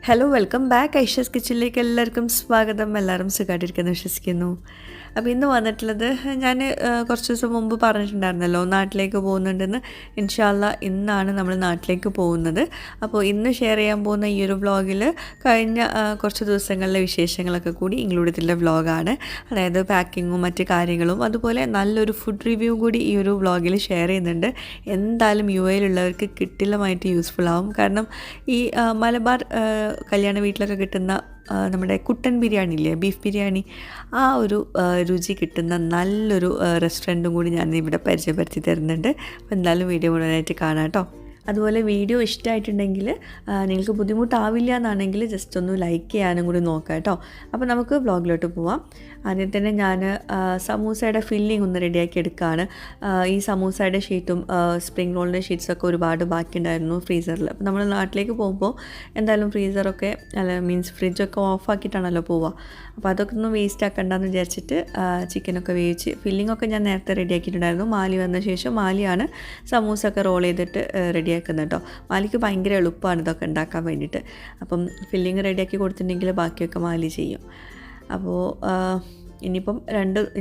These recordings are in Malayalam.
ഹലോ വെൽക്കം ബാക്ക് ഐഷസ് കിച്ചണിലേക്ക് എല്ലാവർക്കും സ്വാഗതം. എല്ലാവരും സുഖമായിട്ടിരിക്കുന്നു വിശ്വസിക്കുന്നു. അപ്പോൾ ഇന്ന് വന്നിട്ടുള്ളത് ഞാൻ കുറച്ച് ദിവസം മുമ്പ് പറഞ്ഞിട്ടുണ്ടായിരുന്നല്ലോ നാട്ടിലേക്ക് പോകുന്നുണ്ടെന്ന്. ഇൻഷാ അല്ലാ ഇന്നാണ് നമ്മൾ നാട്ടിലേക്ക് പോകുന്നത്. അപ്പോൾ ഇന്ന് ഷെയർ ചെയ്യാൻ പോകുന്ന ഈ ഒരു വ്ളോഗിൽ കഴിഞ്ഞ കുറച്ച് ദിവസങ്ങളിലെ വിശേഷങ്ങളൊക്കെ കൂടി ഇൻക്ലൂഡ് ചെയ്തിട്ടുള്ള വ്ളോഗാണ്. അതായത് പാക്കിങ്ങും മറ്റ് കാര്യങ്ങളും അതുപോലെ നല്ലൊരു ഫുഡ് റിവ്യൂ കൂടി ഈ ഒരു വ്ളോഗിൽ ഷെയർ ചെയ്യുന്നുണ്ട്. എന്തായാലും യു എയിലുള്ളവർക്ക് കിട്ടില്ലമായിട്ട് യൂസ്ഫുൾ ആവും. കാരണം ഈ മലബാർ കല്യാണ വീട്ടിലൊക്കെ കിട്ടുന്ന നമ്മുടെ കുട്ടൻ ബിരിയാണി ഇല്ലേ, ബീഫ് ബിരിയാണി, ആ ഒരു രുചി കിട്ടുന്ന നല്ലൊരു റെസ്റ്റോറൻറ്റും കൂടി ഞാൻ ഇവിടെ പരിചയപ്പെടുത്തി തരുന്നുണ്ട്. അപ്പോൾ എന്തായാലും വീഡിയോ മുഴുവനായിട്ട് കാണാം കേട്ടോ. അതുപോലെ വീഡിയോ ഇഷ്ടമായിട്ടുണ്ടെങ്കിൽ നിങ്ങൾക്ക് ബുദ്ധിമുട്ടാവില്ല എന്നാണെങ്കിൽ ജസ്റ്റ് ഒന്ന് ലൈക്ക് ചെയ്യാനും കൂടി നോക്കാം കേട്ടോ. അപ്പോൾ നമുക്ക് വ്ളോഗിലോട്ട് പോവാം. ആദ്യം തന്നെ ഞാൻ സമൂസയുടെ ഫില്ലിംഗ് ഒന്ന് റെഡിയാക്കി എടുക്കുകയാണ്. ഈ സമൂസയുടെ ഷീറ്റും സ്പ്രിംഗ് റോളിൻ്റെ ഷീറ്റ്സൊക്കെ ഒരുപാട് ബാക്കിയുണ്ടായിരുന്നു ഫ്രീസറിൽ. അപ്പോൾ നമ്മൾ നാട്ടിലേക്ക് പോകുമ്പോൾ എന്തായാലും ഫ്രീസറൊക്കെ മീൻസ് ഫ്രിഡ്ജൊക്കെ ഓഫാക്കിയിട്ടാണല്ലോ പോവുക. അപ്പോൾ അതൊക്കെ ഒന്ന് വേസ്റ്റ് ആക്കണ്ടെന്ന് വിചാരിച്ചിട്ട് ചിക്കനൊക്കെ വേവിച്ച് ഫില്ലിങ്ങൊക്കെ ഞാൻ നേരത്തെ റെഡിയാക്കിയിട്ടുണ്ടായിരുന്നു. മാലി വന്ന ശേഷം മാലിയാണ് സമൂസ ഒക്കെ റോൾ ചെയ്തിട്ട് റെഡിയാക്കുന്നത് കേട്ടോ. മാലിക്ക് ഭയങ്കര എളുപ്പമാണ് ഇതൊക്കെ ഉണ്ടാക്കാൻ വേണ്ടിയിട്ട്. അപ്പം ഫില്ലിങ് റെഡിയാക്കി കൊടുത്തിട്ടുണ്ടെങ്കിൽ ബാക്കിയൊക്കെ മാലി ചെയ്യും. അപ്പോൾ ഇനിയിപ്പം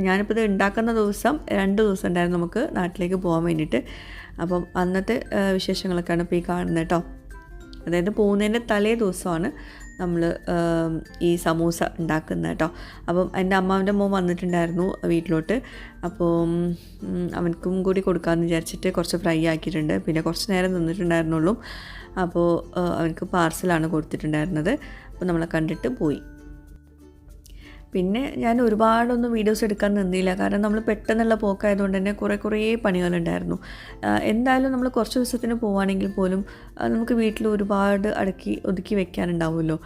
ഞാനിപ്പോൾ ഇത് ഉണ്ടാക്കുന്ന ദിവസം 2 ദിവസം ഉണ്ടായിരുന്നു നമുക്ക് നാട്ടിലേക്ക് പോകാൻ വേണ്ടിയിട്ട്. അപ്പം അന്നത്തെ വിശേഷങ്ങളൊക്കെയാണ് ഇപ്പോൾ ഈ കാണുന്നത് കേട്ടോ. അതായത് പോകുന്നതിൻ്റെ തലേ ദിവസമാണ് നമ്മൾ ഈ സമൂസ ഉണ്ടാക്കുന്നത് കേട്ടോ. അപ്പം എൻ്റെ അമ്മാവൻ്റെ മോൻ വന്നിട്ടുണ്ടായിരുന്നു വീട്ടിലോട്ട്. അപ്പോൾ അവനക്കും കൂടി കൊടുക്കാമെന്ന് വിചാരിച്ചിട്ട് കുറച്ച് ഫ്രൈ ആക്കിയിട്ടുണ്ട്. പിന്നെ കുറച്ച് നേരം നിന്നിട്ടുണ്ടായിരുന്നുള്ളൂ. അപ്പോൾ അവനക്ക് പാർസലാണ് കൊടുത്തിട്ടുണ്ടായിരുന്നത്. അപ്പോൾ നമ്മളെ കണ്ടിട്ട് പോയി. പിന്നെ ഞാൻ ഒരുപാടൊന്നും വീഡിയോസ് എടുക്കാൻ നിന്നില്ല. കാരണം നമ്മൾ പെട്ടെന്നുള്ള പോക്കായതുകൊണ്ട് തന്നെ കുറേ പണികളുണ്ടായിരുന്നു. എന്തായാലും നമ്മൾ കുറച്ച് ദിവസത്തിന് പോവുകയാണെങ്കിൽ പോലും നമുക്ക് വീട്ടിൽ ഒരുപാട് ഒതുക്കി വെക്കാനുണ്ടാവുമല്ലോ.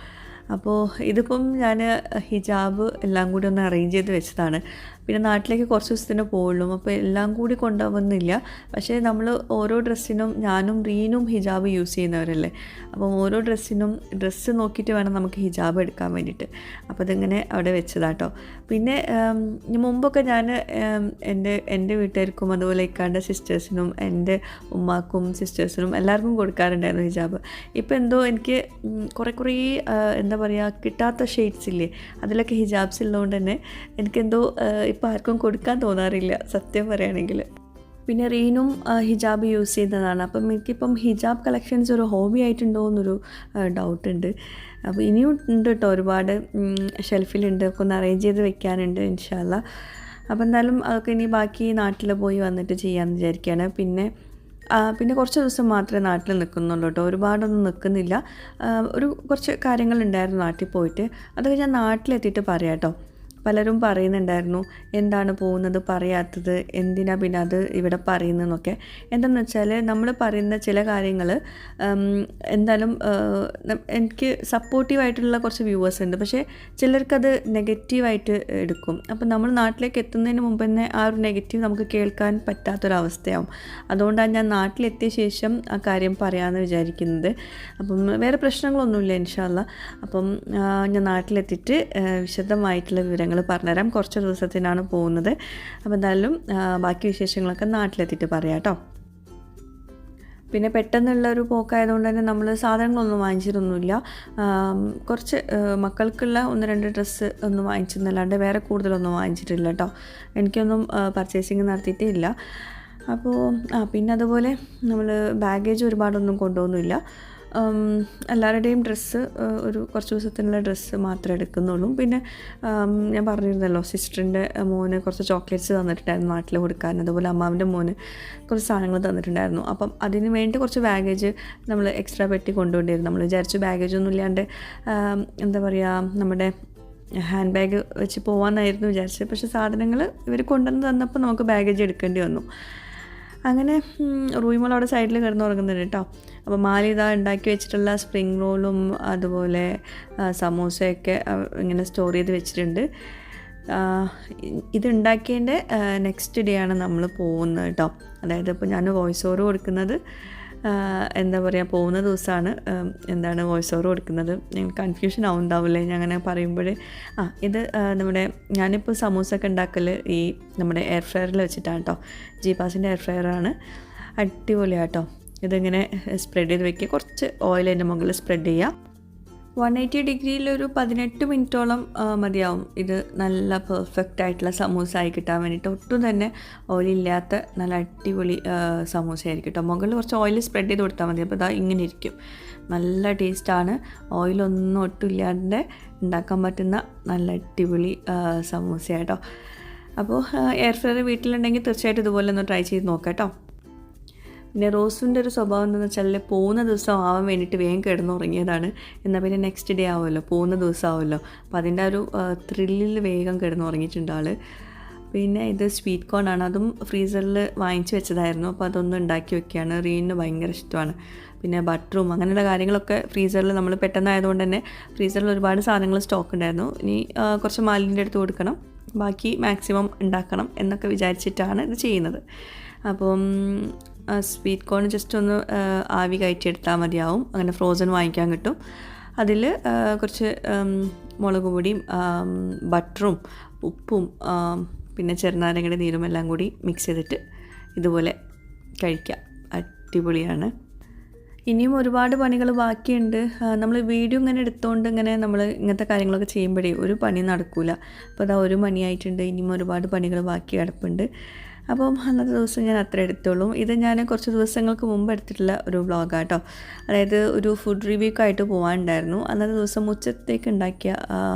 അപ്പോൾ ഇതിപ്പം ഞാൻ ഹിജാബ് എല്ലാം കൂടി ഒന്ന് അറേഞ്ച് ചെയ്ത് വെച്ചതാണ്. പിന്നെ നാട്ടിലേക്ക് കുറച്ച് ദിവസത്തിന് പോവുള്ളൂ. അപ്പോൾ എല്ലാം കൂടി കൊണ്ടുപോകുന്നില്ല. പക്ഷേ നമ്മൾ ഓരോ ഡ്രസ്സിനും ഞാനും റീനും ഹിജാബ് യൂസ് ചെയ്യുന്നവരല്ലേ. അപ്പം ഓരോ ഡ്രസ്സ് നോക്കിയിട്ട് വേണം നമുക്ക് ഹിജാബ് എടുക്കാൻ വേണ്ടിയിട്ട്. അപ്പോൾ അതിങ്ങനെ അവിടെ വെച്ചതാട്ടോ. പിന്നെ മുമ്പൊക്കെ ഞാൻ എൻ്റെ വീട്ടുകാർക്കും അതുപോലെ ഇക്കാൻ്റെ സിസ്റ്റേഴ്സിനും എൻ്റെ ഉമ്മാക്കും സിസ്റ്റേഴ്സിനും എല്ലാവർക്കും കൊടുക്കാറുണ്ടായിരുന്നു ഹിജാബ്. ഇപ്പോൾ എന്തോ എനിക്ക് കുറേ എന്താ പറയുക കിട്ടാത്ത ഷെയ്ഡ്സ് ഇല്ലേ, അതിലൊക്കെ ഹിജാബ്സ് ഉള്ളതുകൊണ്ട് തന്നെ എനിക്കെന്തോ ഇപ്പോൾ ആർക്കും കൊടുക്കാൻ തോന്നാറില്ല സത്യം പറയുകയാണെങ്കിൽ. പിന്നെ റീനും ഹിജാബ് യൂസ് ചെയ്യുന്നതാണ്. അപ്പം എനിക്കിപ്പം ഹിജാബ് കളക്ഷൻസ് ഒരു ഹോബി ആയിട്ടുണ്ടോ എന്നൊരു ഡൗട്ടുണ്ട്. അപ്പോൾ ഇനിയും ഉണ്ട് കേട്ടോ, ഒരുപാട് ഷെൽഫിലുണ്ട്. ഒക്കെ ഒന്ന് അറേഞ്ച് ചെയ്ത് വെക്കാനുണ്ട് ഇൻഷാ അല്ലാ. അപ്പോൾ എന്തായാലും അതൊക്കെ ഇനി ബാക്കി നാട്ടിൽ പോയി വന്നിട്ട് ചെയ്യാമെന്ന് വിചാരിക്കുകയാണ്. പിന്നെ കുറച്ച് ദിവസം മാത്രമേ നാട്ടിൽ നിൽക്കുന്നുള്ളൂ കേട്ടോ, ഒരുപാടൊന്നും നിൽക്കുന്നില്ല. കുറച്ച് കാര്യങ്ങളുണ്ടായിരുന്നു നാട്ടിൽ പോയിട്ട്. അതൊക്കെ ഞാൻ നാട്ടിലെത്തിയിട്ട് പറയാം കേട്ടോ. പലരും പറയുന്നുണ്ടായിരുന്നു എന്താണ് പോകുന്നത് പറയാത്തത്, എന്തിനാ പിന്നെ അത് ഇവിടെ പറയുന്നതെന്നൊക്കെ. എന്താണെന്ന് വെച്ചാൽ നമ്മൾ പറയുന്ന ചില കാര്യങ്ങൾ എന്തായാലും എനിക്ക് സപ്പോർട്ടീവായിട്ടുള്ള കുറച്ച് വ്യൂവേഴ്സ് ഉണ്ട്. പക്ഷേ ചിലർക്കത് നെഗറ്റീവായിട്ട് എടുക്കും. അപ്പം നമ്മൾ നാട്ടിലേക്ക് എത്തുന്നതിന് മുമ്പ് തന്നെ ആ ഒരു നെഗറ്റീവ് നമുക്ക് കേൾക്കാൻ പറ്റാത്തൊരവസ്ഥയാവും. അതുകൊണ്ടാണ് ഞാൻ നാട്ടിലെത്തിയ ശേഷം ആ കാര്യം പറയാമെന്ന് വിചാരിക്കുന്നത്. അപ്പം വേറെ പ്രശ്നങ്ങളൊന്നുമില്ല ഇൻഷാ അല്ലാ. അപ്പം ഞാൻ നാട്ടിലെത്തിയിട്ട് വിശദമായിട്ടുള്ള വിവരങ്ങൾ പറഞ്ഞുതരാം. കുറച്ച് ദിവസത്തിനാണ് പോകുന്നത്. അപ്പോൾ എന്തായാലും ബാക്കി വിശേഷങ്ങളൊക്കെ നാട്ടിലെത്തിയിട്ട് പറയാം കേട്ടോ. പിന്നെ പെട്ടെന്നുള്ളൊരു പോക്കായതുകൊണ്ട് തന്നെ നമ്മൾ സാധനങ്ങളൊന്നും വാങ്ങിച്ചിട്ടൊന്നുമില്ല. കുറച്ച് മക്കൾക്കുള്ള 1-2 ഡ്രസ്സ് ഒന്നും വാങ്ങിച്ചെന്നല്ലാണ്ട് വേറെ കൂടുതലൊന്നും വാങ്ങിച്ചിട്ടില്ല കേട്ടോ. എനിക്കൊന്നും പർച്ചേസിങ് നടത്തിയിട്ടേ ഇല്ല. അപ്പോൾ പിന്നെ അതുപോലെ നമ്മൾ ബാഗേജ് ഒരുപാടൊന്നും കൊണ്ടുപോകുന്നില്ല. എല്ലാവരുടെയും ഡ്രസ്സ് കുറച്ച് ദിവസത്തിനുള്ള ഡ്രസ്സ് മാത്രമേ എടുക്കുന്നുള്ളൂ. പിന്നെ ഞാൻ പറഞ്ഞിരുന്നല്ലോ സിസ്റ്ററിൻ്റെ മോന് കുറച്ച് ചോക്ലേറ്റ്സ് തന്നിട്ടുണ്ടായിരുന്നു നാട്ടിൽ കൊടുക്കാൻ. അതുപോലെ അമ്മാവിൻ്റെ മോന് കുറച്ച് സാധനങ്ങൾ തന്നിട്ടുണ്ടായിരുന്നു. അപ്പം അതിന് വേണ്ടി കുറച്ച് ബാഗേജ് നമ്മൾ എക്സ്ട്രാ പെട്ടി കൊണ്ടുകൊണ്ടിരുന്നു. നമ്മൾ വിചാരിച്ചു ബാഗേജൊന്നും ഇല്ലാണ്ട് എന്താ പറയുക നമ്മുടെ ഹാൻഡ് ബാഗ് വെച്ച് പോകാമെന്നായിരുന്നു വിചാരിച്ചത്. പക്ഷേ സാധനങ്ങൾ ഇവർ കൊണ്ടുവന്ന് തന്നപ്പോൾ നമുക്ക് ബാഗേജ് എടുക്കേണ്ടി വന്നു. അങ്ങനെ റൂമിൽ അവിടെ സൈഡിൽ കിടന്ന് ഉറങ്ങുന്നുണ്ട് കേട്ടോ. അപ്പോൾ മാലി ഇതാ ഉണ്ടാക്കി വെച്ചിട്ടുള്ള സ്പ്രിംഗ് റോളും അതുപോലെ സമൂസയൊക്കെ ഇങ്ങനെ സ്റ്റോർ ചെയ്ത് വെച്ചിട്ടുണ്ട്. ഇതുണ്ടാക്കിയതിൻ്റെ നെക്സ്റ്റ് ഡേ ആണ് നമ്മൾ പോകുന്നത് കേട്ടോ. അതായത് ഇപ്പോൾ ഞാൻ വോയിസ് ഓവർ കൊടുക്കുന്നത് എന്താ പറയുക പോകുന്ന ദിവസമാണ് എന്താണ് വോയിസ് ഓവർ കൊടുക്കുന്നത്. കൺഫ്യൂഷൻ ആവുന്നുണ്ടാവില്ലേ ഞാൻ അങ്ങനെ പറയുമ്പോൾ. ഇത് ഞാനിപ്പോൾ സമൂസൊക്കെ ഉണ്ടാക്കൽ ഈ നമ്മുടെ എയർ ഫ്രയറിൽ വെച്ചിട്ടാണ് കേട്ടോ. ജീപ്പാസിൻ്റെ എയർ ഫ്രയറാണ്. അടിപൊളിയാട്ടോ. ഇതിങ്ങനെ സ്പ്രെഡ് ചെയ്ത് വെക്കുക. കുറച്ച് ഓയിൽ അതിൻ്റെ മുകളിൽ സ്പ്രെഡ് ചെയ്യുക. 180 ഡിഗ്രിയിലൊരു 18 മിനിറ്റോളം മതിയാവും ഇത് നല്ല പെർഫെക്റ്റ് ആയിട്ടുള്ള സമൂസ ആയി കിട്ടാൻ വേണ്ടിയിട്ട്. ഒട്ടും തന്നെ ഓയിലില്ലാത്ത നല്ല അടിപൊളി സമൂസ ആയിരിക്കും കേട്ടോ. മുകളിൽ കുറച്ച് ഓയിൽ സ്പ്രെഡ് ചെയ്ത് കൊടുത്താൽ മതി. അപ്പോൾ ഇതാ ഇങ്ങനെ ഇരിക്കും. നല്ല ടേസ്റ്റാണ്. ഓയിലൊന്നും ഒട്ടും ഇല്ലാണ്ട് ഉണ്ടാക്കാൻ പറ്റുന്ന നല്ല അടിപൊളി സമൂസയാട്ടോ. അപ്പോൾ എയർ ഫ്രയർ വീട്ടിലുണ്ടെങ്കിൽ തീർച്ചയായിട്ടും ഇതുപോലെ ഒന്ന് ട്രൈ ചെയ്ത് നോക്കാം കേട്ടോ. പിന്നെ റോസിൻ്റെ ഒരു സ്വഭാവം എന്താണെന്ന് വെച്ചാൽ പോകുന്ന ദിവസം ആവാൻ വേണ്ടിയിട്ട് വേഗം കിടന്നുറങ്ങിയതാണ്. എന്നാൽ പിന്നെ നെക്സ്റ്റ് ഡേ ആവുമല്ലോ, പോകുന്ന ദിവസം ആവുമല്ലോ. അപ്പോൾ അതിൻ്റെ ഒരു ത്രില്ലിൽ വേഗം കിടന്നുറങ്ങിയിട്ടുണ്ട് ആൾ. പിന്നെ ഇത് സ്വീറ്റ് കോൺ ആണ്. അതും ഫ്രീസറിൽ വാങ്ങിച്ച് വെച്ചതായിരുന്നു. അപ്പോൾ അതൊന്നും ഉണ്ടാക്കി വെക്കുകയാണ്. റീനിന് ഭയങ്കര ഇഷ്ടമാണ്. പിന്നെ ബട്ടറും അങ്ങനെയുള്ള കാര്യങ്ങളൊക്കെ ഫ്രീസറിൽ നമ്മൾ പെട്ടെന്നായതുകൊണ്ട് തന്നെ ഫ്രീസറിൽ ഒരുപാട് സാധനങ്ങൾ സ്റ്റോക്ക് ഉണ്ടായിരുന്നു. ഇനി കുറച്ച് മാലിൻ്റെ അടുത്ത് കൊടുക്കണം, ബാക്കി മാക്സിമം ഉണ്ടാക്കണം എന്നൊക്കെ വിചാരിച്ചിട്ടാണ് ഇത് ചെയ്യുന്നത്. അപ്പം സ്വീറ്റ് കോൺ ജസ്റ്റ് ഒന്ന് ആവി കയറ്റിയെടുത്താൽ മതിയാവും. അങ്ങനെ ഫ്രോസൺ വാങ്ങിക്കാൻ കിട്ടും. അതിൽ കുറച്ച് മുളക് പൊടിയും ബട്ടറും ഉപ്പും പിന്നെ ചെറുനാരങ്ങയുടെ നീരും എല്ലാം കൂടി മിക്സ് ചെയ്തിട്ട് ഇതുപോലെ കഴിക്കാം. അടിപൊളിയാണ്. ഇനിയും ഒരുപാട് പണികൾ ബാക്കിയുണ്ട്. നമ്മൾ വീഡിയോ ഇങ്ങനെ എടുത്തുകൊണ്ട് ഇങ്ങനെ നമ്മൾ ഇങ്ങനത്തെ കാര്യങ്ങളൊക്കെ ചെയ്യുമ്പോഴേ ഒരു പണി നടക്കില്ല. അപ്പോൾ അതാ 1 മണിയായിട്ടുണ്ട്. ഇനിയും ഒരുപാട് പണികൾ ബാക്കി കിടപ്പുണ്ട്. അപ്പം അന്നത്തെ ദിവസം ഞാൻ അത്ര എടുത്തോളും. ഇത് ഞാൻ കുറച്ച് ദിവസങ്ങൾക്ക് മുമ്പ് എടുത്തിട്ടുള്ള ഒരു വ്ളോഗാട്ടോ. അതായത് ഒരു ഫുഡ് റിവ്യൂക്കായിട്ട് പോകാനുണ്ടായിരുന്നു. അന്നത്തെ ദിവസം ഉച്ചത്തേക്ക് ഉണ്ടാക്കിയ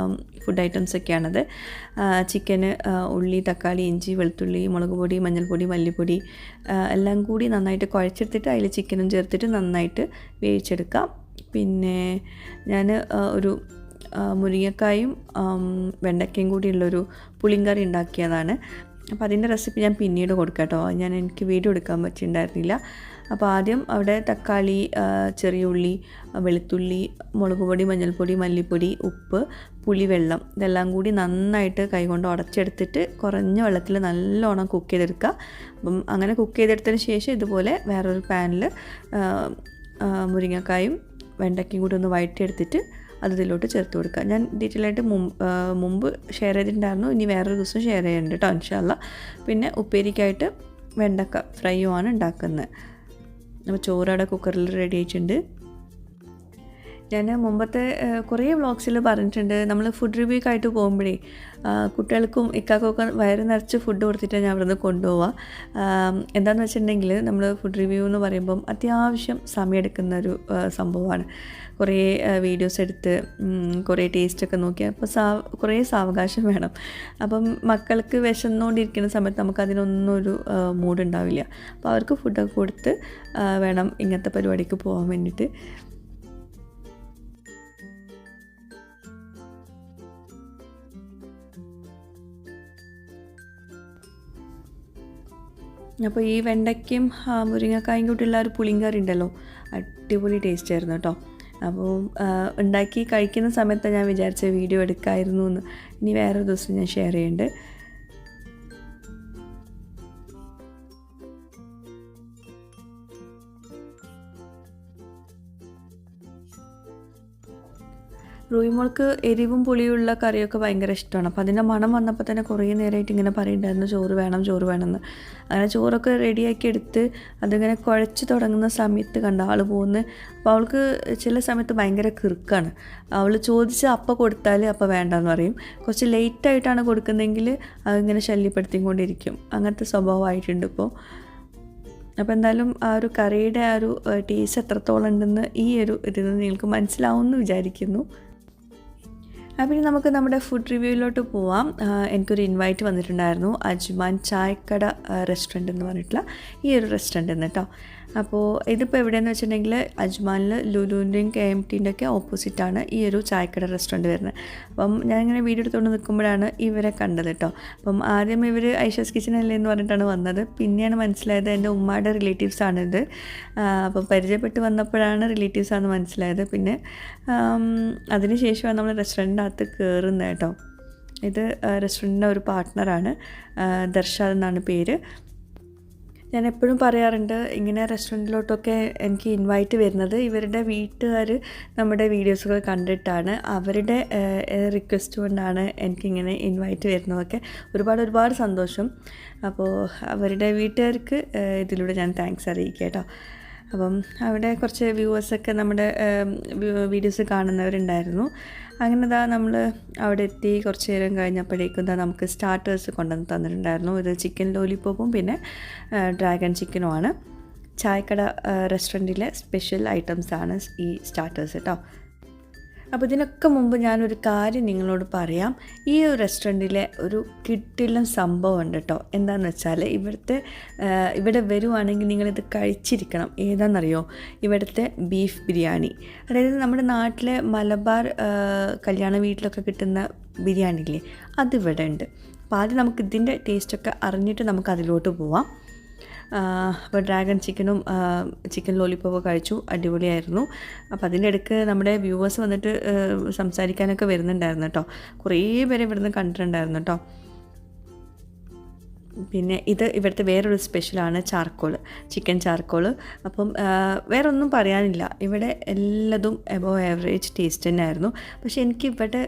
ഫുഡ് ഐറ്റംസൊക്കെയാണത്. ചിക്കന്, ഉള്ളി, തക്കാളി, ഇഞ്ചി, വെളുത്തുള്ളി, മുളക് പൊടി, മഞ്ഞൾപ്പൊടി, മല്ലിപ്പൊടി എല്ലാം കൂടി നന്നായിട്ട് കുഴച്ചെടുത്തിട്ട് അതിൽ ചിക്കനും ചേർത്തിട്ട് നന്നായിട്ട് വേവിച്ചെടുക്കാം. പിന്നെ ഞാൻ ഒരു മുരിങ്ങക്കായും വെണ്ടയ്ക്കയും കൂടിയുള്ളൊരു പുളിങ്കറി ഉണ്ടാക്കിയതാണ്. അപ്പോൾ അതിൻ്റെ റെസിപ്പി ഞാൻ പിന്നീട് കൊടുക്കാം കേട്ടോ. എനിക്ക് വീഡിയോ എടുക്കാൻ പറ്റിയിട്ടുണ്ടായിരുന്നില്ല. അപ്പോൾ ആദ്യം അവിടെ തക്കാളി, ചെറിയ ഉള്ളി, വെളുത്തുള്ളി, മുളക് പൊടി, മഞ്ഞൾപ്പൊടി, മല്ലിപ്പൊടി, ഉപ്പ്, പുളിവെള്ളം ഇതെല്ലാം കൂടി നന്നായിട്ട് കൈകൊണ്ട് ഉടച്ചെടുത്തിട്ട് കുറഞ്ഞ വെള്ളത്തിൽ നല്ലോണം കുക്ക് ചെയ്തെടുക്കുക. അപ്പം അങ്ങനെ കുക്ക് ചെയ്തെടുത്തതിന് ശേഷം ഇതുപോലെ വേറൊരു പാനിൽ മുരിങ്ങക്കായും വെണ്ടയ്ക്കയും കൂടി ഒന്ന് വഴറ്റിയെടുത്തിട്ട് അത് ഇതിലോട്ട് ചേർത്ത് കൊടുക്കുക. ഞാൻ ഡീറ്റെയിൽ ആയിട്ട് മുമ്പ് ഷെയർ ചെയ്തിട്ടുണ്ടായിരുന്നു. ഇനി വേറൊരു ദിവസം ഷെയർ ചെയ്യുന്നുണ്ട് കേട്ടോ ഇൻഷാ അല്ലാ. പിന്നെ ഉപ്പേരിക്കായിട്ട് വെണ്ടക്ക ഫ്രൈയുമാണ് ഉണ്ടാക്കുന്നത്. അപ്പോൾ ചോറവിടെ കുക്കറിൽ റെഡി ആയിട്ടുണ്ട്. ഞാൻ മുമ്പത്തെ കുറേ വ്ളോഗ്സിൽ പറഞ്ഞിട്ടുണ്ട്, നമ്മൾ ഫുഡ് റിവ്യൂക്കായിട്ട് പോകുമ്പോഴേ കുട്ടികൾക്കും ഇക്കാക്കൊക്കെ വയറ് നിറച്ച് ഫുഡ് കൊടുത്തിട്ടാണ് ഞാൻ അവിടെ നിന്ന് കൊണ്ടുപോവുക. എന്താണെന്ന് വെച്ചിട്ടുണ്ടെങ്കിൽ നമ്മൾ ഫുഡ് റിവ്യൂ എന്ന് പറയുമ്പം അത്യാവശ്യം സമയമെടുക്കുന്നൊരു സംഭവമാണ്. കുറേ വീഡിയോസ് എടുത്ത് കുറേ ടേസ്റ്റൊക്കെ നോക്കി അപ്പോൾ കുറേ സാവകാശം വേണം. അപ്പം മക്കൾക്ക് വിശന്നുകൊണ്ടിരിക്കുന്ന സമയത്ത് നമുക്കതിനൊന്നും ഒരു മൂഡുണ്ടാവില്ല. അപ്പോൾ അവർക്ക് ഫുഡൊക്കെ കൊടുത്ത് വേണം ഇങ്ങനത്തെ പരിപാടിക്ക് പോകാൻ വേണ്ടിയിട്ട്. അപ്പോൾ ഈ വെണ്ടയ്ക്കും മുരിങ്ങക്കായും കൂട്ടിയുള്ള ഒരു പുളിങ്കറി ഉണ്ടല്ലോ, അടിപൊളി ടേസ്റ്റ് ആയിരുന്നു കേട്ടോ. അപ്പോൾ ഉണ്ടാക്കി കഴിക്കുന്ന സമയത്ത് ഞാൻ വിചാരിച്ച വീഡിയോ എടുക്കാമായിരുന്നു എന്ന്. ഇനി വേറൊരു ദിവസം ഞാൻ ഷെയർ ചെയ്യുന്നുണ്ട്. റൂയിമോൾക്ക് എരിവും പുളിയുള്ള കറിയൊക്കെ ഭയങ്കര ഇഷ്ടമാണ്. അപ്പോൾ അതിൻ്റെ മണം വന്നപ്പോൾ തന്നെ കുറേ നേരമായിട്ട് ഇങ്ങനെ പറയുന്നുണ്ടായിരുന്നു ചോറ് വേണമെന്ന്. അങ്ങനെ ചോറൊക്കെ റെഡിയാക്കി എടുത്ത് അതിങ്ങനെ കുഴച്ച് തുടങ്ങുന്ന സമയത്ത് കണ്ട ആൾ പോകുന്നത്. അപ്പോൾ അവൾക്ക് ചില സമയത്ത് ഭയങ്കര കിറുക്കാണ്. അവൾ ചോദിച്ച് അപ്പം കൊടുത്താൽ അപ്പം വേണ്ടെന്ന് പറയും. കുറച്ച് ലേറ്റായിട്ടാണ് കൊടുക്കുന്നതെങ്കിൽ അതിങ്ങനെ ശല്യപ്പെടുത്തിക്കൊണ്ടിരിക്കും. അങ്ങനത്തെ സ്വഭാവമായിട്ടുണ്ട് ഇപ്പോൾ. അപ്പോൾ എന്തായാലും ആ ഒരു കറിയുടെ ആ ഒരു ടേസ്റ്റ് എത്രത്തോളം ഉണ്ടെന്ന് ഈ ഒരു ഇതിൽ നിന്ന് നിങ്ങൾക്ക് മനസ്സിലാവുമെന്ന് വിചാരിക്കുന്നു. അപ്പോൾ ഇനി നമുക്ക് നമ്മുടെ ഫുഡ് റിവ്യൂയിലോട്ട് പോവാം. എനിക്കൊരു ഇൻവൈറ്റ് വന്നിട്ടുണ്ടായിരുന്നു അജ്മാൻ ചായക്കട റെസ്റ്റോറൻറ്റ് എന്ന് പറഞ്ഞിട്ടുള്ള ഈ ഒരു റെസ്റ്റോറൻറ്റ് എന്ന് കേട്ടോ. അപ്പോൾ ഇതിപ്പോൾ എവിടെയെന്ന് വെച്ചിട്ടുണ്ടെങ്കിൽ അജ്മാനിൽ ലുലുവിൻ്റെയും KMTൻ്റെ ഒക്കെ ഓപ്പോസിറ്റാണ് ഈ ഒരു ചായക്കട റെസ്റ്റോറൻറ്റ് വരുന്നത്. അപ്പം ഞാനിങ്ങനെ വീഡിയോ എടുത്തുകൊണ്ട് നിൽക്കുമ്പോഴാണ് ഇവരെ കണ്ടത് കേട്ടോ. അപ്പം ആദ്യം ഇവർ ഐഷസ് കിച്ചൻ അല്ലേ എന്ന് പറഞ്ഞിട്ടാണ് വന്നത്. പിന്നെയാണ് മനസ്സിലായത് എൻ്റെ ഉമ്മയുടെ റിലേറ്റീവ്സാണിത്. അപ്പം പരിചയപ്പെട്ട് വന്നപ്പോഴാണ് റിലേറ്റീവ്സാണെന്ന് മനസ്സിലായത്. പിന്നെ അതിന് ശേഷമാണ് നമ്മൾ റെസ്റ്റോറൻറ്റിനകത്ത് കയറുന്നത് കേട്ടോ. ഇത് റെസ്റ്റോറൻറ്റിൻ്റെ ഒരു പാർട്ട്ണറാണ്, ദർശാദ് എന്നാണ് പേര്. ഞാൻ എപ്പോഴും പറയാറുണ്ട് ഇങ്ങനെ റെസ്റ്റോറൻറ്റിലോട്ടൊക്കെ എനിക്ക് ഇൻവൈറ്റ് വരുന്നത് ഇവരുടെ വീട്ടുകാർ നമ്മുടെ വീഡിയോസൊക്കെ കണ്ടിട്ടാണ്. അവരുടെ റിക്വസ്റ്റ് കൊണ്ടാണ് എനിക്കിങ്ങനെ ഇൻവൈറ്റ് വരുന്നതൊക്കെ. ഒരുപാട് സന്തോഷം. അപ്പോൾ അവരുടെ വീട്ടുകാർക്ക് ഇതിലൂടെ ഞാൻ താങ്ക്സ് അറിയിക്കാം കേട്ടോ. അപ്പം അവിടെ കുറച്ച് വ്യൂവേഴ്സൊക്കെ നമ്മുടെ വീഡിയോസ് കാണുന്നവരുണ്ടായിരുന്നു. അങ്ങനെ നമ്മൾ അവിടെ എത്തി കുറച്ച് നേരം കഴിഞ്ഞപ്പോഴേക്കും നമുക്ക് സ്റ്റാർട്ടേഴ്സ് കൊണ്ടുവന്ന് തന്നിട്ടുണ്ടായിരുന്നു. ഇത് ചിക്കൻ ലോലിപോപ്പും പിന്നെ ഡ്രാഗൺ ചിക്കനുമാണ്. ചായക്കട റെസ്റ്റോറൻറ്റിലെ സ്പെഷ്യൽ ഐറ്റംസാണ് ഈ സ്റ്റാർട്ടേഴ്സ് കേട്ടോ. അപ്പോൾ ഇതിനൊക്കെ മുമ്പ് ഞാനൊരു കാര്യം നിങ്ങളോട് പറയാം. ഈ ഒരു റെസ്റ്റോറൻറ്റിലെ ഒരു കിടിലൻ സംഭവം ഉണ്ട് കേട്ടോ. എന്താണെന്ന് വെച്ചാൽ ഇവിടെ വരുവാണെങ്കിൽ നിങ്ങളിത് കഴിച്ചിരിക്കണം. ഏതാണെന്നറിയോ? ഇവിടുത്തെ ബീഫ് ബിരിയാണി. അതായത് നമ്മുടെ നാട്ടിലെ മലബാർ കല്യാണ വീട്ടിലൊക്കെ കിട്ടുന്ന ബിരിയാണി ഇല്ലേ, അതിവിടെ ഉണ്ട്. അപ്പോൾ ആദ്യം നമുക്ക് ഇതിൻ്റെ ടേസ്റ്റൊക്കെ അറിഞ്ഞിട്ട് നമുക്ക് അതിലോട്ട് പോവാം. അപ്പോൾ ഡ്രാഗൺ ചിക്കനും ചിക്കൻ ലോലിപോപ്പും കഴിച്ചു, അടിപൊളിയായിരുന്നു. അപ്പോൾ അതിൻ്റെ ഇടയ്ക്ക് നമ്മുടെ വ്യൂവേഴ്സ് വന്നിട്ട് സംസാരിക്കാനൊക്കെ വരുന്നുണ്ടായിരുന്നു കേട്ടോ. കുറേ പേരെ ഇവിടുന്ന് കണ്ടിട്ടുണ്ടായിരുന്നു കേട്ടോ. പിന്നെ ഇത് ഇവിടുത്തെ വേറൊരു സ്പെഷ്യലാണ് ചിക്കൻ ചാർക്കോൾ. അപ്പം വേറെ ഒന്നും പറയാനില്ല, ഇവിടെ എല്ലാതും എബോവ് ആവറേജ് ടേസ്റ്റ് തന്നെയായിരുന്നു. പക്ഷേ എനിക്ക് ഇവിടെ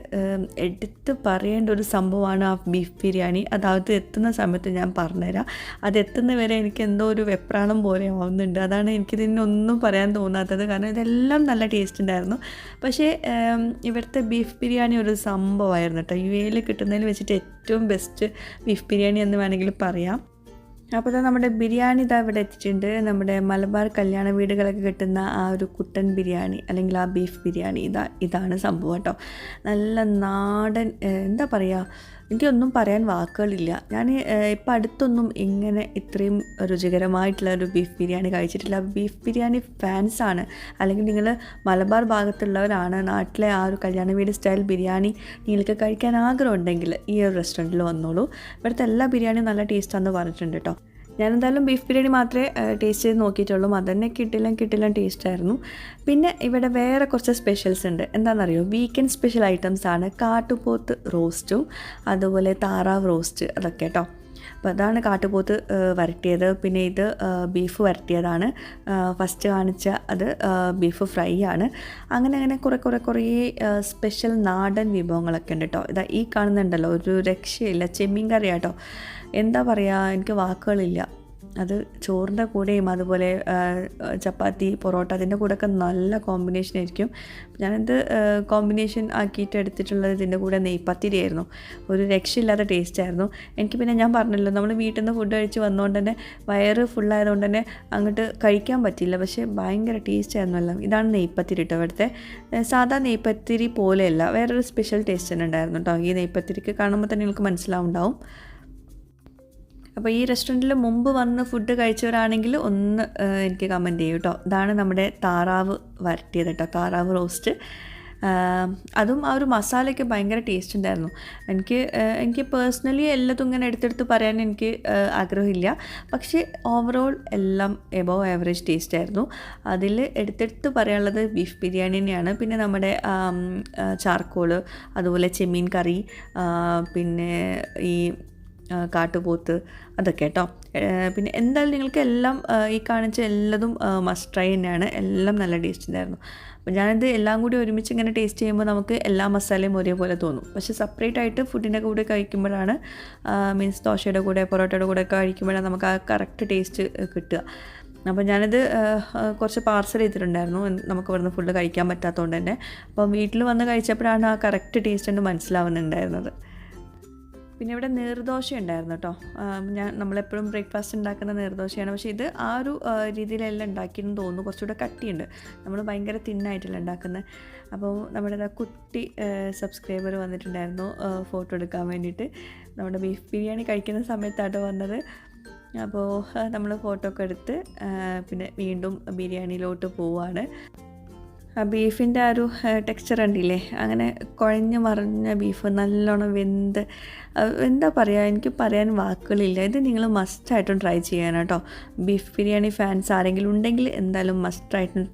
എടുത്ത് പറയേണ്ട ഒരു സംഭവമാണ് ആ ബീഫ് ബിരിയാണി. അതായത് എത്തുന്ന സമയത്ത് ഞാൻ പറഞ്ഞുതരാം. അത് എത്തുന്ന വരെ എനിക്ക് എന്തോ ഒരു വെപ്രാളം പോലെ ആവുന്നുണ്ട്. അതാണ് എനിക്കിതിനൊന്നും പറയാൻ തോന്നാത്തത്. കാരണം ഇതെല്ലാം നല്ല ടേസ്റ്റ് ഉണ്ടായിരുന്നു. പക്ഷേ ഇവിടുത്തെ ബീഫ് ബിരിയാണി ഒരു സംഭവമായിരുന്നു കേട്ടോ. UAE കിട്ടുന്നതിൽ വെച്ചിട്ട് ഏറ്റവും ബെസ്റ്റ് ബീഫ് ബിരിയാണി എന്ന് വേണമെങ്കിൽ പറയാം. അപ്പോൾ നമ്മുടെ ബിരിയാണി ഇവിടെ എത്തിയിട്ടുണ്ട്. നമ്മുടെ മലബാർ കല്യാണ വീടുകളൊക്കെ കിട്ടുന്ന ആ ഒരു കുട്ടൻ ബിരിയാണി അല്ലെങ്കിൽ ആ ബീഫ് ബിരിയാണി ഇതാണ് സംഭവം കേട്ടോ. നല്ല നാടൻ, എന്താ പറയുക, എനിക്കൊന്നും പറയാൻ വാക്കുകളില്ല. ഞാൻ ഇപ്പം അടുത്തൊന്നും ഇങ്ങനെ ഇത്രയും രുചികരമായിട്ടുള്ള ഒരു ബീഫ് ബിരിയാണി കഴിച്ചിട്ടില്ല. ബീഫ് ബിരിയാണി ഫാൻസാണ് അല്ലെങ്കിൽ നിങ്ങൾ മലബാർ ഭാഗത്തുള്ളവരാണ്, നാട്ടിലെ ആ ഒരു കല്യാണ വീട് സ്റ്റൈൽ ബിരിയാണി നിങ്ങൾക്ക് കഴിക്കാൻ ആഗ്രഹമുണ്ടെങ്കിൽ ഈ ഒരു റെസ്റ്റോറൻറ്റിൽ വന്നോളൂ. ഇവിടുത്തെ എല്ലാ ബിരിയാണിയും നല്ല ടേസ്റ്റാണെന്ന് പറഞ്ഞിട്ടുണ്ട് കേട്ടോ. ഞാനെന്തായാലും ബീഫ് ബിരിയാണി മാത്രമേ ടേസ്റ്റ് ചെയ്ത് നോക്കിയിട്ടുള്ളൂ. അതന്നെ കിട്ടില്ല ടേസ്റ്റായിരുന്നു. പിന്നെ ഇവിടെ വേറെ കുറച്ച് സ്പെഷ്യൽസ് ഉണ്ട്. എന്താണെന്നറിയോ? വീക്കെൻഡ് സ്പെഷ്യൽ ഐറ്റംസ് ആണ്. കാട്ടുപോത്ത് റോസ്റ്റും അതുപോലെ താറാവ് റോസ്റ്റ്, അതൊക്കെ കേട്ടോ. അപ്പോൾ അതാണ് കാട്ടുപോത്ത് വരട്ടിയത്. പിന്നെ ഇത് ബീഫ് വരട്ടിയതാണ്. ഫസ്റ്റ് കാണിച്ച അത് ബീഫ് ഫ്രൈ ആണ്. അങ്ങനെ കുറേ സ്പെഷ്യൽ നാടൻ വിഭവങ്ങളൊക്കെ ഉണ്ട് കേട്ടോ. ഈ കാണുന്നുണ്ടല്ലോ, ഒരു രക്ഷയില്ല, ചെമ്മീൻ കറി കേട്ടോ. എന്താ പറയുക, എനിക്ക് വാക്കുകളില്ല. അത് ചോറിൻ്റെ കൂടെയും അതുപോലെ ചപ്പാത്തി, പൊറോട്ട, അതിൻ്റെ കൂടെയൊക്കെ നല്ല കോമ്പിനേഷൻ ആയിരിക്കും. ഞാനിത് കോമ്പിനേഷൻ ആക്കിയിട്ട് എടുത്തിട്ടുള്ളത് ഇതിൻ്റെ കൂടെ നെയ്പത്തിരി ആയിരുന്നു. ഒരു രക്ഷയില്ലാത്ത ടേസ്റ്റായിരുന്നു. എനിക്ക് പിന്നെ ഞാൻ പറഞ്ഞല്ലോ, നമ്മൾ വീട്ടിൽ നിന്ന് ഫുഡ് കഴിച്ച് വന്നുകൊണ്ട് തന്നെ വയറ് ഫുള്ളായതുകൊണ്ട് തന്നെ അങ്ങോട്ട് കഴിക്കാൻ പറ്റില്ല. പക്ഷേ ഭയങ്കര ടേസ്റ്റ് ആയിരുന്നു എല്ലാം. ഇതാണ് നെയ്പത്തിരി കേട്ടോ. ഇവിടുത്തെ സാധാ നെയ്പത്തിരി പോലെയല്ല, വേറൊരു സ്പെഷ്യൽ ടേസ്റ്റ് തന്നെ ഉണ്ടായിരുന്നു കേട്ടോ. ഈ നെയ്പത്തിരിക്ക് കാണുമ്പോൾ തന്നെ നിങ്ങൾക്ക് മനസ്സിലാവുണ്ടാവും. അപ്പോൾ ഈ റെസ്റ്റോറൻറ്റിൽ മുമ്പ് വന്ന് ഫുഡ് കഴിച്ചവരാണെങ്കിൽ ഒന്ന് എനിക്ക് കമൻറ്റ് ചെയ്യൂ കേട്ടോ. ഇതാണ് നമ്മുടെ താറാവ് വരട്ടിയത് കേട്ടോ, താറാവ് റോസ്റ്റ്. അതും ആ ഒരു മസാലയൊക്കെ ഭയങ്കര ടേസ്റ്റ് ഉണ്ടായിരുന്നു. എനിക്ക് പേഴ്സണലി എല്ലാതും ഇങ്ങനെ എടുത്തെടുത്ത് പറയാൻ എനിക്ക് ആഗ്രഹമില്ല. പക്ഷേ ഓവറോൾ എല്ലാം എബോവ് ആവറേജ് ടേസ്റ്റ് ആയിരുന്നു. അതിൽ എടുത്തെടുത്ത് പറയാനുള്ളത് ബീഫ് ബിരിയാണി തന്നെയാണ്. പിന്നെ നമ്മുടെ ചാർക്കോള്, അതുപോലെ ചെമ്മീൻ കറി, പിന്നെ ഈ കാട്ടുപോത്ത്, അതൊക്കെ കേട്ടോ. പിന്നെ എന്തായാലും നിങ്ങൾക്ക് എല്ലാം ഈ കാണിച്ച എല്ലാതും മസ്റ്റ് ട്രൈ തന്നെയാണ്. എല്ലാം നല്ല ടേസ്റ്റ് ഉണ്ടായിരുന്നു. അപ്പോൾ ഞാനിത് എല്ലാം കൂടി ഒരുമിച്ച് ഇങ്ങനെ ടേസ്റ്റ് ചെയ്യുമ്പോൾ നമുക്ക് എല്ലാ മസാലയും ഒരേപോലെ തോന്നും. പക്ഷേ സെപ്പറേറ്റ് ആയിട്ട് ഫുഡിൻ്റെ കൂടെ കഴിക്കുമ്പോഴാണ്, മീൻസ് ദോശയുടെ കൂടെ പൊറോട്ടയുടെ കൂടെ ഒക്കെ കഴിക്കുമ്പോഴാണ് നമുക്ക് ആ കറക്റ്റ് ടേസ്റ്റ് കിട്ടുക. അപ്പോൾ ഞാനിത് കുറച്ച് പാർസൽ ചെയ്തിട്ടുണ്ടായിരുന്നു, നമുക്ക് ഇവിടുന്ന് ഫുഡ് കഴിക്കാൻ പറ്റാത്തതുകൊണ്ട് തന്നെ. അപ്പം വീട്ടിൽ വന്ന് കഴിച്ചപ്പോഴാണ് ആ കറക്റ്റ് ടേസ്റ്റ് എന്ന് മനസ്സിലാവുന്നുണ്ടായിരുന്നത്. പിന്നെ ഇവിടെ നീർദോശ ഉണ്ടായിരുന്നു കേട്ടോ. നമ്മളെപ്പോഴും ബ്രേക്ക്ഫാസ്റ്റ് ഉണ്ടാക്കുന്ന നീർദോശയാണ്. പക്ഷേ ഇത് ആ ഒരു രീതിയിലെല്ലാം ഉണ്ടാക്കിയെന്ന് തോന്നുന്നു. കുറച്ചുകൂടെ കട്ടിയുണ്ട്, നമ്മൾ ഭയങ്കര തിന്നായിട്ടല്ല ഉണ്ടാക്കുന്നത്. അപ്പോൾ നമ്മുടെ കുട്ടി സബ്സ്ക്രൈബർ വന്നിട്ടുണ്ടായിരുന്നു ഫോട്ടോ എടുക്കാൻ വേണ്ടിയിട്ട്. നമ്മുടെ ബീഫ് ബിരിയാണി കഴിക്കുന്ന സമയത്താണ് വന്നത്. അപ്പോൾ നമ്മൾ ഫോട്ടോ ഒക്കെ എടുത്ത് പിന്നെ വീണ്ടും ബിരിയാണിയിലോട്ട് പോവുകയാണ്. ആ ബീഫിൻ്റെ ആ ഒരു ടെക്സ്ചർ ഉണ്ടില്ലേ, അങ്ങനെ കുഴഞ്ഞ് മറിഞ്ഞ ബീഫ് നല്ലോണം വെന്ത്, എന്താ പറയുക, എനിക്ക് പറയാൻ വാക്കുകളില്ല. ഇത് നിങ്ങൾ മസ്റ്റായിട്ടും ട്രൈ ചെയ്യാൻ കേട്ടോ. ബീഫ് ബിരിയാണി ഫാൻസ് ആരെങ്കിലും ഉണ്ടെങ്കിൽ എന്തായാലും മസ്റ്റായിട്ടും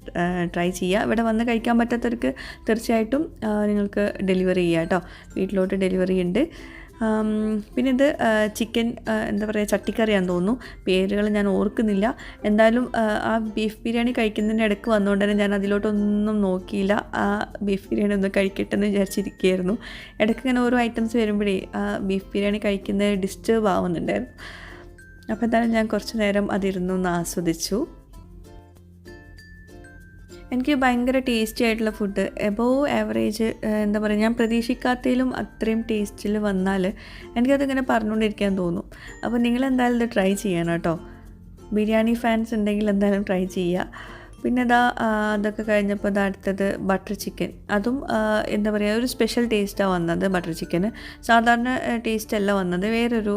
ട്രൈ ചെയ്യുക. ഇവിടെ വന്ന് കഴിക്കാൻ പറ്റാത്തവർക്ക് തീർച്ചയായിട്ടും നിങ്ങൾക്ക് ഡെലിവറി ചെയ്യാം കേട്ടോ. വീട്ടിലോട്ട് ഡെലിവറി ഉണ്ട്. പിന്നെ ഇത് ചിക്കൻ എന്താ പറയുക, ചട്ടിക്കറിയാന്ന് തോന്നുന്നു, പേരുകൾ ഞാൻ ഓർക്കുന്നില്ല. എന്തായാലും ആ ബീഫ് ബിരിയാണി കഴിക്കുന്നതിൻ്റെ ഇടയ്ക്ക് വന്നുകൊണ്ട് തന്നെ ഞാൻ അതിലോട്ടൊന്നും നോക്കിയില്ല. ആ ബീഫ് ബിരിയാണി ഒന്ന് കഴിക്കട്ടെ എന്ന് വിചാരിച്ചിരിക്കുകയായിരുന്നു. ഇടയ്ക്ക് ഇങ്ങനെ ഓരോ ഐറ്റംസ് വരുമ്പോഴേ ആ ബീഫ് ബിരിയാണി കഴിക്കുന്നത് ഡിസ്റ്റർബ് ആവുന്നുണ്ടായിരുന്നു. അപ്പോൾ എന്തായാലും ഞാൻ കുറച്ച് നേരം അതിരുന്നൊന്ന് ആസ്വദിച്ചു. എനിക്ക് ഭയങ്കര ടേസ്റ്റി ആയിട്ടുള്ള ഫുഡ് എബോവ് ആവറേജ് എന്താ പറയുക, ഞാൻ പ്രതീക്ഷിക്കാത്തതിലും അത്രയും ടേസ്റ്റിൽ വന്നാൽ എനിക്കതിങ്ങനെ പറഞ്ഞുകൊണ്ടിരിക്കാൻ തോന്നും. അപ്പോൾ നിങ്ങളെന്തായാലും ഇത് ട്രൈ ചെയ്യണം കേട്ടോ. ബിരിയാണി ഫാൻസ് ഉണ്ടെങ്കിൽ എന്തായാലും ട്രൈ ചെയ്യുക. പിന്നെ അതൊക്കെ കഴിഞ്ഞപ്പോൾ അടുത്തത് ബട്ടർ ചിക്കൻ. അതും എന്താ പറയുക, ഒരു സ്പെഷ്യൽ ടേസ്റ്റാണ് വന്നത് ബട്ടർ ചിക്കന്. സാധാരണ ടേസ്റ്റ് അല്ല വന്നത്, വേറൊരു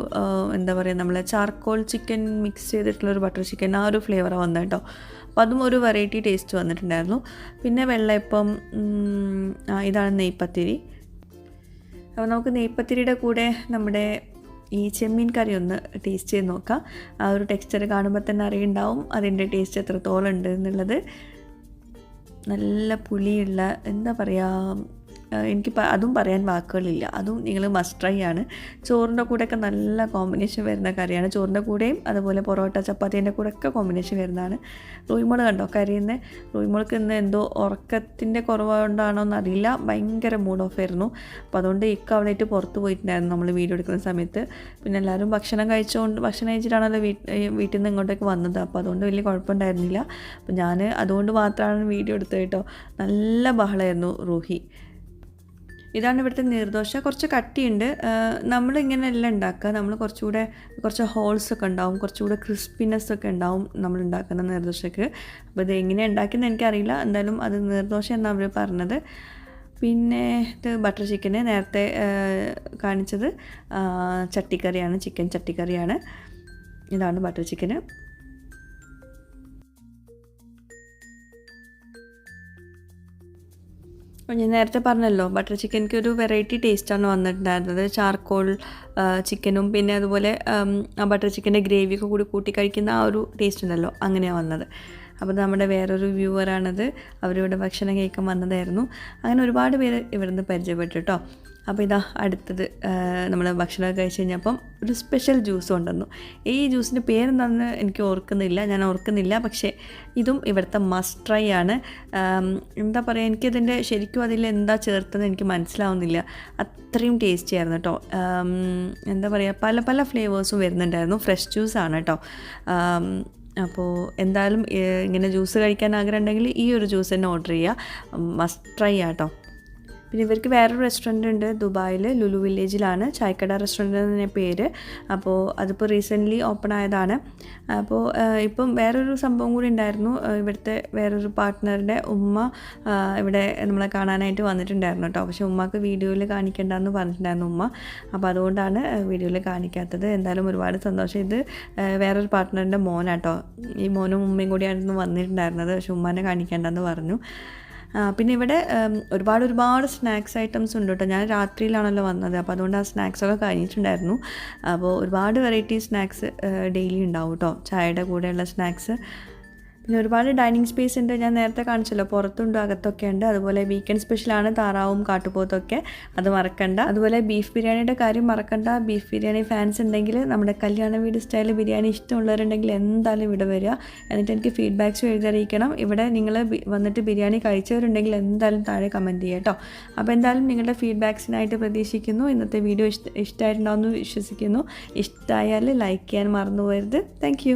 എന്താ പറയുക, നമ്മൾ ചാർക്കോൾ ചിക്കൻ മിക്സ് ചെയ്തിട്ടുള്ളൊരു ബട്ടർ ചിക്കൻ, ആ ഒരു ഫ്ലേവറാണ് വന്നത് കേട്ടോ. അപ്പോൾ അതും ഒരു വെറൈറ്റി ടേസ്റ്റ് വന്നിട്ടുണ്ടായിരുന്നു. പിന്നെ വെള്ളയപ്പം, ഇതാണ് നെയ്പ്പത്തിരി. അപ്പോൾ നമുക്ക് നെയ്പ്പത്തിരിയുടെ കൂടെ നമ്മുടെ ഈ ചെമ്മീൻ കറി ഒന്ന് ടേസ്റ്റ് ചെയ്ത് നോക്കാം. ആ ഒരു ടെക്സ്ചർ കാണുമ്പോൾ തന്നെ അറിയുണ്ടാവും അതിൻ്റെ ടേസ്റ്റ് എത്രത്തോളം ഉണ്ട് എന്നുള്ളത്. നല്ല പുളിയുള്ള, എന്താ പറയുക, എനിക്ക് അതും പറയാൻ വാക്കുകളില്ല. അതും നിങ്ങൾ മസ്റ്റ് ട്രൈ ആണ്. ചോറിൻ്റെ കൂടെയൊക്കെ നല്ല കോമ്പിനേഷൻ വരുന്ന കറിയാണ്. ചോറിൻ്റെ കൂടെയും അതുപോലെ പൊറോട്ട ചപ്പാത്തീൻ്റെ കൂടെയൊക്കെ കോമ്പിനേഷൻ വരുന്നതാണ്. റൂയിമോൾ കണ്ടോ കറിയുന്നത്? റൂയിമോൾക്ക് ഇന്ന് എന്തോ ഉറക്കത്തിൻ്റെ കുറവുകൊണ്ടാണോ എന്നറിയില്ല, ഭയങ്കര മൂഡ് ഓഫ് ആയിരുന്നു. അപ്പോൾ അതുകൊണ്ട് അവളായിട്ട് പുറത്ത് പോയിട്ടുണ്ടായിരുന്നു നമ്മൾ വീഡിയോ എടുക്കുന്ന സമയത്ത്. പിന്നെ എല്ലാവരും ഭക്ഷണം കഴിച്ചിട്ടാണല്ലോ വീട്ടിൽ നിന്ന് ഇങ്ങോട്ടേക്ക് വന്നത്. അപ്പോൾ അതുകൊണ്ട് വലിയ കുഴപ്പമുണ്ടായിരുന്നില്ല. അപ്പോൾ ഞാൻ അതുകൊണ്ട് മാത്രമാണ് വീഡിയോ എടുത്തത് കേട്ടോ. നല്ല ബഹളമായിരുന്നു റൂഹി. ഇതാണ് ഇവിടുത്തെ നീർദോശ. കുറച്ച് കട്ടിയുണ്ട്. നമ്മളിങ്ങനെയല്ല ഉണ്ടാക്കുക, നമ്മൾ കുറച്ച് ഹോൾസൊക്കെ ഉണ്ടാവും, കുറച്ചുകൂടെ ക്രിസ്പിനെസ്സൊക്കെ ഉണ്ടാവും നമ്മൾ ഉണ്ടാക്കുന്ന നീർദോശയ്ക്ക്. അപ്പോൾ ഇത് എങ്ങനെയാണ് ഉണ്ടാക്കിയെന്ന് എനിക്കറിയില്ല, എന്തായാലും അത് നീർദോശ എന്നാണ് അവർ പറഞ്ഞത്. പിന്നെ ഇത് ബട്ടർ ചിക്കന്, നേരത്തെ കാണിച്ചത് ചട്ടിക്കറിയാണ്, ചിക്കൻ ചട്ടിക്കറിയാണ്. ഇതാണ് ബട്ടർ ചിക്കന്. ഞാൻ നേരത്തെ പറഞ്ഞല്ലോ ബട്ടർ ചിക്കൻക്ക് ഒരു വെറൈറ്റി ടേസ്റ്റാണ് വന്നിട്ടുണ്ടായിരുന്നത്. ചാർക്കോൾ ചിക്കനും പിന്നെ അതുപോലെ ആ ബട്ടർ ചിക്കൻ്റെ ഗ്രേവിയൊക്കെ കൂടി കൂട്ടി കഴിക്കുന്ന ആ ഒരു ടേസ്റ്റ് ഉണ്ടല്ലോ, അങ്ങനെയാണ് വന്നത്. അപ്പോൾ നമ്മുടെ വേറൊരു വ്യൂവറാണത്, അവരിവിടെ ഭക്ഷണം കഴിക്കാൻ വന്നതായിരുന്നു. അങ്ങനെ ഒരുപാട് പേര് ഇവിടുന്ന് പരിചയപ്പെട്ടു കേട്ടോ. അപ്പോൾ ഇതാ അടുത്തത് നമ്മൾ ഭക്ഷണമൊക്കെ കഴിച്ച് കഴിഞ്ഞപ്പം ഒരു സ്പെഷ്യൽ ജ്യൂസ് കൊണ്ടുവന്നു. ഈ ജ്യൂസിൻ്റെ പേരെന്താണെന്ന് എനിക്ക് ഓർക്കുന്നില്ല, പക്ഷേ ഇതും ഇവിടുത്തെ മസ്റ്റ് ട്രൈ ആണ്. എന്താ പറയുക, എനിക്കതിൻ്റെ ശരിക്കും അതിൽ എന്താ ചേർത്തതെന്ന് എനിക്ക് മനസ്സിലാവുന്നില്ല, അത്രയും ടേസ്റ്റി ആയിരുന്നു കേട്ടോ. എന്താ പറയുക, പല പല ഫ്ലേവേഴ്സും വരുന്നുണ്ടായിരുന്നു. ഫ്രഷ് ജ്യൂസാണ് കേട്ടോ. അപ്പോൾ എന്തായാലും ഇങ്ങനെ ജ്യൂസ് കഴിക്കാൻ ആഗ്രഹം ഉണ്ടെങ്കിൽ ഈ ഒരു ജ്യൂസ് തന്നെ ഓർഡർ ചെയ്യുക, മസ്റ്റ് ട്രൈ ആട്ടോ. പിന്നെ ഇവർക്ക് വേറൊരു റെസ്റ്റോറൻറ്റ് ഉണ്ട് ദുബായിൽ, ലുലു വില്ലേജിലാണ്, ചായക്കട റെസ്റ്റോറൻറ്റ് എന്ന പേര്. അപ്പോൾ അതിപ്പോൾ റീസെൻ്റ്ലി ഓപ്പൺ ആയതാണ്. അപ്പോൾ ഇപ്പം വേറൊരു സംഭവം കൂടി ഉണ്ടായിരുന്നു. ഇവിടുത്തെ വേറൊരു പാർട്ട്ണറുടെ ഉമ്മ ഇവിടെ നമ്മളെ കാണാനായിട്ട് വന്നിട്ടുണ്ടായിരുന്നു കേട്ടോ. പക്ഷേ ഉമ്മക്ക് വീഡിയോയിൽ കാണിക്കേണ്ടെന്ന് പറഞ്ഞിട്ടുണ്ടായിരുന്നു ഉമ്മ. അപ്പോൾ അതുകൊണ്ടാണ് വീഡിയോയിൽ കാണിക്കാത്തത്. എന്തായാലും ഒരുപാട് സന്തോഷം. ഇത് വേറൊരു പാർട്ട്ണറിൻ്റെ മോനാട്ടോ. ഈ മോനും ഉമ്മയും കൂടിയായിരുന്നു വന്നിട്ടുണ്ടായിരുന്നത്. പക്ഷേ ഉമ്മാനെ കാണിക്കേണ്ടെന്ന് പറഞ്ഞു. പിന്നെ ഇവിടെ ഒരുപാട് സ്നാക്സ് ഐറ്റംസ് ഉണ്ട് കേട്ടോ. ഞാൻ രാത്രിയിലാണല്ലോ വന്നത്, അപ്പോൾ അതുകൊണ്ട് ആ സ്നാക്സൊക്കെ കഴിഞ്ഞിട്ടുണ്ടായിരുന്നു. അപ്പോൾ ഒരുപാട് വെറൈറ്റി സ്നാക്സ് ഡെയിലി ഉണ്ടാവും കേട്ടോ, ചായയുടെ കൂടെയുള്ള സ്നാക്സ്. പിന്നെ ഒരുപാട് ഡൈനിങ് സ്പേസ് ഉണ്ട്. ഞാൻ നേരത്തെ കാണിച്ചല്ലോ, പുറത്തുണ്ട് അകത്തൊക്കെ ഉണ്ട്. അതുപോലെ വീക്കെൻഡ് സ്പെഷ്യലാണ് താറാവും കാട്ടുപോത്തൊക്കെ, അത് മറക്കണ്ട. അതുപോലെ ബീഫ് ബിരിയാണിയുടെ കാര്യം മറക്കണ്ട. ബീഫ് ബിരിയാണി ഫാൻസ് ഉണ്ടെങ്കിൽ, നമ്മുടെ കല്യാണ വീട് സ്റ്റൈൽ ബിരിയാണി ഇഷ്ടമുള്ളവരുണ്ടെങ്കിൽ എന്തായാലും ഇവിടെ വരിക. എന്നിട്ട് എനിക്ക് ഫീഡ്ബാക്ക്സ് എഴുതിയറിയിക്കണം. ഇവിടെ നിങ്ങൾ വന്നിട്ട് ബിരിയാണി കഴിച്ചവരുണ്ടെങ്കിൽ എന്തായാലും താഴെ കമൻറ്റ് ചെയ്യുക കേട്ടോ. അപ്പോൾ എന്തായാലും നിങ്ങളുടെ ഫീഡ്ബാക്സിനായിട്ട് പ്രതീക്ഷിക്കുന്നു. ഇന്നത്തെ വീഡിയോ ഇഷ്ടമായിട്ടുണ്ടാവുമെന്ന് വിശ്വസിക്കുന്നു. ഇഷ്ടമായാൽ ലൈക്ക് ചെയ്യാൻ മറന്നു പോകരുത്. താങ്ക്